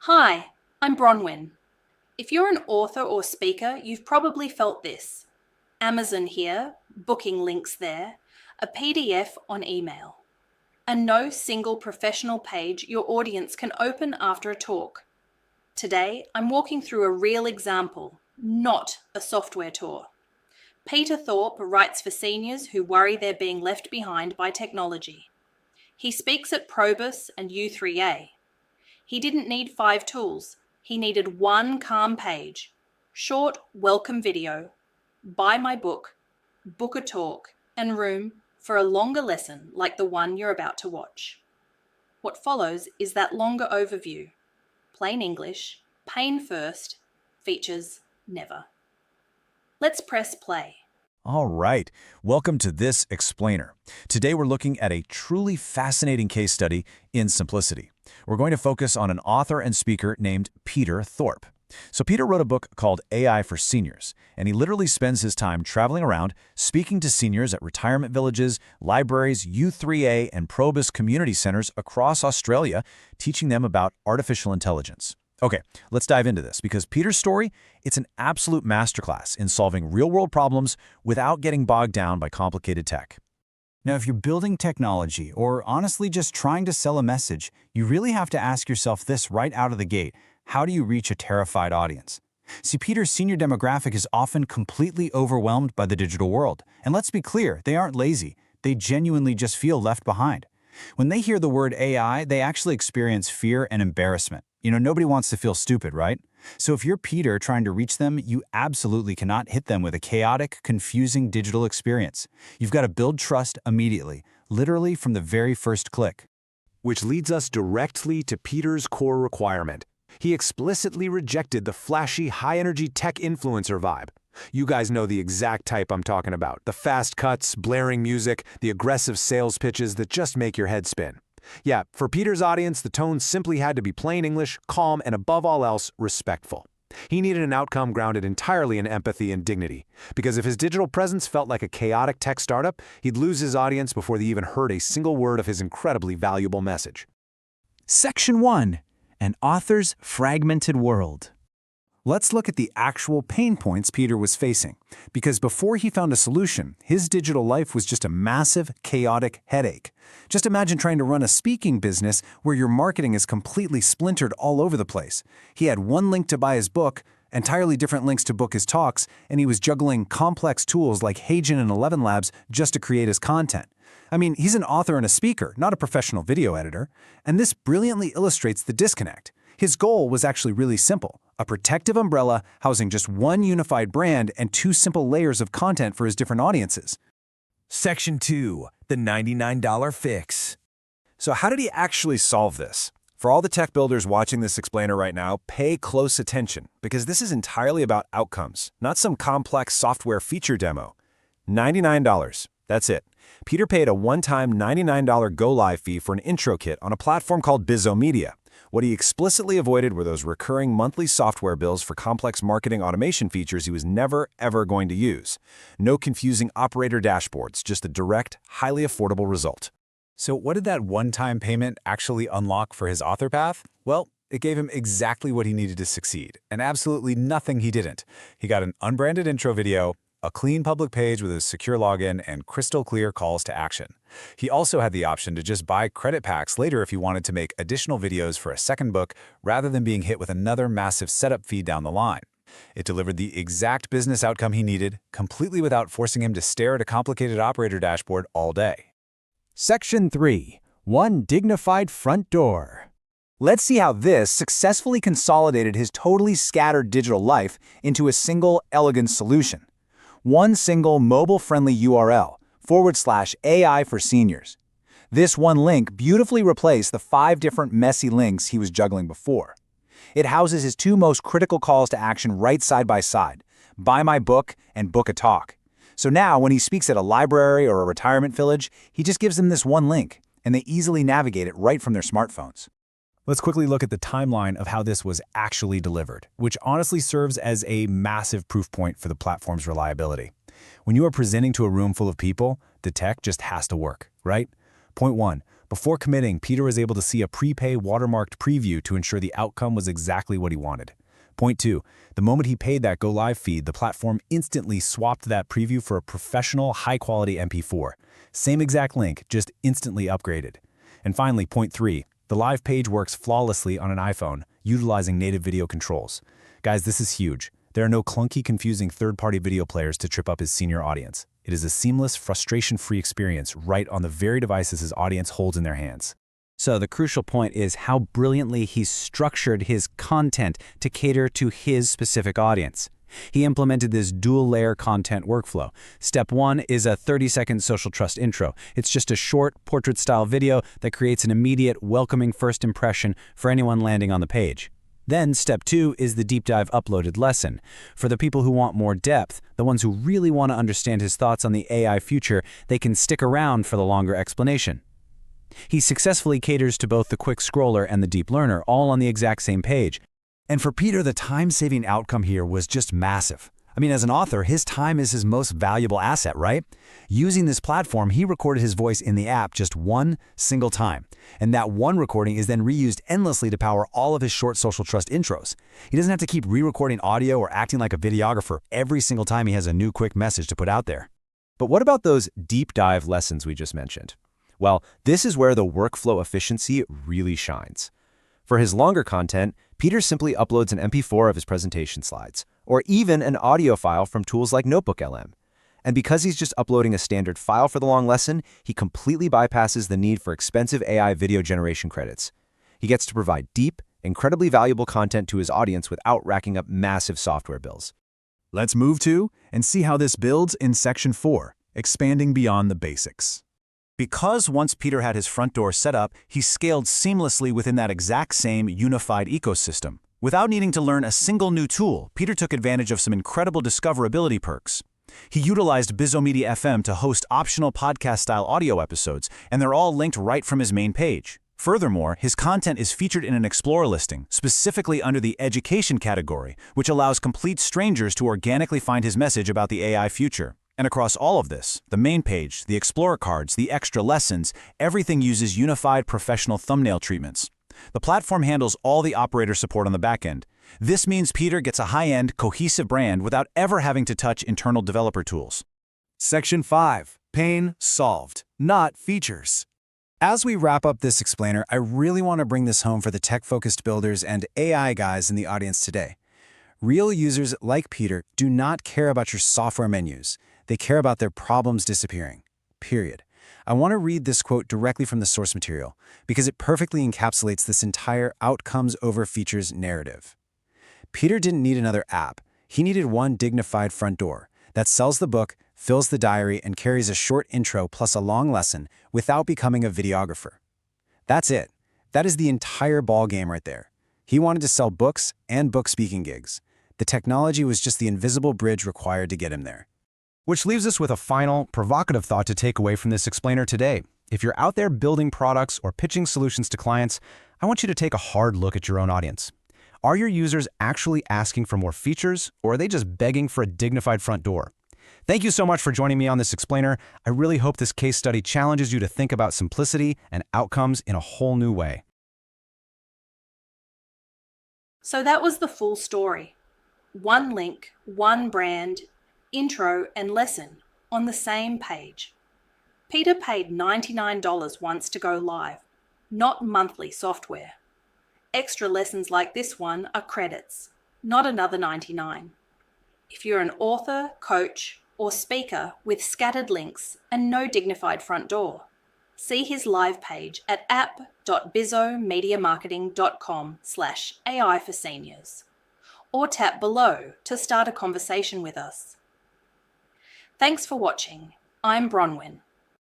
Hi, I'm Bronwyn. If you're an author or speaker, you've probably felt this. Amazon here, booking links there, a PDF on email. And no single professional page your audience can open after a talk. Today, I'm walking through a real example, not a software tour. Peter Thorpe writes for seniors who worry they're being left behind by technology. He speaks at Probus and U3A. He didn't need 5 tools. He needed one calm page, short welcome video, buy my book, book a talk, and room for a longer lesson like the one you're about to watch. What follows is that longer overview. Plain English, pain first, features never. Let's press play. All right, welcome to This Explainer. Today we're looking at a truly fascinating case study in simplicity. We're going to focus on an author and speaker named Peter Thorpe. So Peter wrote a book called AI for Seniors, and he literally spends his time traveling around, speaking to seniors at retirement villages, libraries, U3A, and Probus community centers across Australia, teaching them about artificial intelligence. Okay, let's dive into this, because Peter's story, it's an absolute masterclass in solving real-world problems without getting bogged down by complicated tech. Now, if you're building technology or honestly just trying to sell a message, you really have to ask yourself this right out of the gate. How do you reach a terrified audience? See, Peter's senior demographic is often completely overwhelmed by the digital world. And let's be clear, they aren't lazy. They genuinely just feel left behind. When they hear the word AI, they actually experience fear and embarrassment. Nobody wants to feel stupid, right? So if you're Peter trying to reach them, you absolutely cannot hit them with a chaotic, confusing digital experience. You've got to build trust immediately, literally from the very first click. Which leads us directly to Peter's core requirement. He explicitly rejected the flashy, high-energy tech influencer vibe. You guys know the exact type I'm talking about. The fast cuts, blaring music, the aggressive sales pitches that just make your head spin. Yeah, for Peter's audience, the tone simply had to be plain English, calm, and above all else, respectful. He needed an outcome grounded entirely in empathy and dignity, because if his digital presence felt like a chaotic tech startup, he'd lose his audience before they even heard a single word of his incredibly valuable message. Section 1. An author's fragmented world. Let's look at the actual pain points Peter was facing, because before he found a solution, his digital life was just a massive, chaotic headache. Just imagine trying to run a speaking business where your marketing is completely splintered all over the place. He had one link to buy his book, entirely different links to book his talks, and he was juggling complex tools like Hagen and 11 Labs just to create his content. I mean, he's an author and a speaker, not a professional video editor, and this brilliantly illustrates the disconnect. His goal was actually really simple: a protective umbrella housing just one unified brand and 2 simple layers of content for his different audiences. Section 2. The $99 Fix. So how did he actually solve this? For all the tech builders watching this explainer right now, pay close attention, because this is entirely about outcomes, not some complex software feature demo. $99. That's it. Peter paid a one-time $99 go-live fee for an intro kit on a platform called BizoMedia. What he explicitly avoided were those recurring monthly software bills for complex marketing automation features he was never, ever going to use. No confusing operator dashboards, just a direct, highly affordable result. So what did that one-time payment actually unlock for his author path? Well, it gave him exactly what he needed to succeed, and absolutely nothing he didn't. He got an unbranded intro video, a clean public page with a secure login, and crystal clear calls to action. He also had the option to just buy credit packs later if he wanted to make additional videos for a second book rather than being hit with another massive setup fee down the line. It delivered the exact business outcome he needed, completely without forcing him to stare at a complicated operator dashboard all day. Section 3. One dignified front door. Let's see how this successfully consolidated his totally scattered digital life into a single, elegant solution. One single mobile-friendly URL, /AI for seniors. This one link beautifully replaced the 5 different messy links he was juggling before. It houses his 2 most critical calls to action right side by side: buy my book and book a talk. So now when he speaks at a library or a retirement village, he just gives them this one link, and they easily navigate it right from their smartphones. Let's quickly look at the timeline of how this was actually delivered, which honestly serves as a massive proof point for the platform's reliability. When you are presenting to a room full of people, the tech just has to work, right? Point 1. Before committing, Peter was able to see a prepay watermarked preview to ensure the outcome was exactly what he wanted. Point 2. The moment he paid that Go Live fee, the platform instantly swapped that preview for a professional, high-quality MP4. Same exact link, just instantly upgraded. And finally, point 3. The Live page works flawlessly on an iPhone, utilizing native video controls. Guys, this is huge. There are no clunky, confusing third-party video players to trip up his senior audience. It is a seamless, frustration-free experience right on the very devices his audience holds in their hands. So the crucial point is how brilliantly he's structured his content to cater to his specific audience. He implemented this dual-layer content workflow. Step 1 is a 30-second social trust intro. It's just a short, portrait-style video that creates an immediate, welcoming first impression for anyone landing on the page. Then, step 2 is the deep dive uploaded lesson. For the people who want more depth, the ones who really want to understand his thoughts on the AI future, they can stick around for the longer explanation. He successfully caters to both the quick scroller and the deep learner, all on the exact same page. And for Peter, the time-saving outcome here was just massive. I mean, as an author, his time is his most valuable asset, right? Using this platform, he recorded his voice in the app just one single time. And that one recording is then reused endlessly to power all of his short social trust intros. He doesn't have to keep re-recording audio or acting like a videographer every single time he has a new quick message to put out there. But what about those deep dive lessons we just mentioned? Well, this is where the workflow efficiency really shines. For his longer content, Peter simply uploads an MP4 of his presentation slides, or even an audio file from tools like NotebookLM. And because he's just uploading a standard file for the long lesson, he completely bypasses the need for expensive AI video generation credits. He gets to provide deep, incredibly valuable content to his audience without racking up massive software bills. Let's move to and see how this builds in Section 4, expanding beyond the basics. Because once Peter had his front door set up, he scaled seamlessly within that exact same unified ecosystem. Without needing to learn a single new tool, Peter took advantage of some incredible discoverability perks. He utilized BizoMedia FM to host optional podcast-style audio episodes, and they're all linked right from his main page. Furthermore, his content is featured in an Explorer listing, specifically under the Education category, which allows complete strangers to organically find his message about the AI future. And across all of this, the main page, the Explorer cards, the extra lessons, everything uses unified professional thumbnail treatments. The platform handles all the operator support on the back end. This means Peter gets a high-end, cohesive brand without ever having to touch internal developer tools. Section 5. Pain solved, not features. As we wrap up this explainer, I really want to bring this home for the tech-focused builders and AI guys in the audience today. Real users like Peter do not care about your software menus. They care about their problems disappearing. Period. I want to read this quote directly from the source material because it perfectly encapsulates this entire outcomes over features narrative. Peter didn't need another app. He needed one dignified front door that sells the book, fills the diary, and carries a short intro plus a long lesson without becoming a videographer. That's it. That is the entire ball game right there. He wanted to sell books and book speaking gigs. The technology was just the invisible bridge required to get him there. Which leaves us with a final, provocative thought to take away from this explainer today. If you're out there building products or pitching solutions to clients, I want you to take a hard look at your own audience. Are your users actually asking for more features, or are they just begging for a dignified front door? Thank you so much for joining me on this explainer. I really hope this case study challenges you to think about simplicity and outcomes in a whole new way. So that was the full story. One link, one brand, intro and lesson on the same page. Peter paid $99 once to go live, not monthly software. Extra lessons like this one are credits, not another $99. If you're an author, coach, or speaker with scattered links and no dignified front door, see his live page at app.bizomediamarketing.com/AI for seniors, or tap below to start a conversation with us. Thanks for watching. I'm Bronwyn.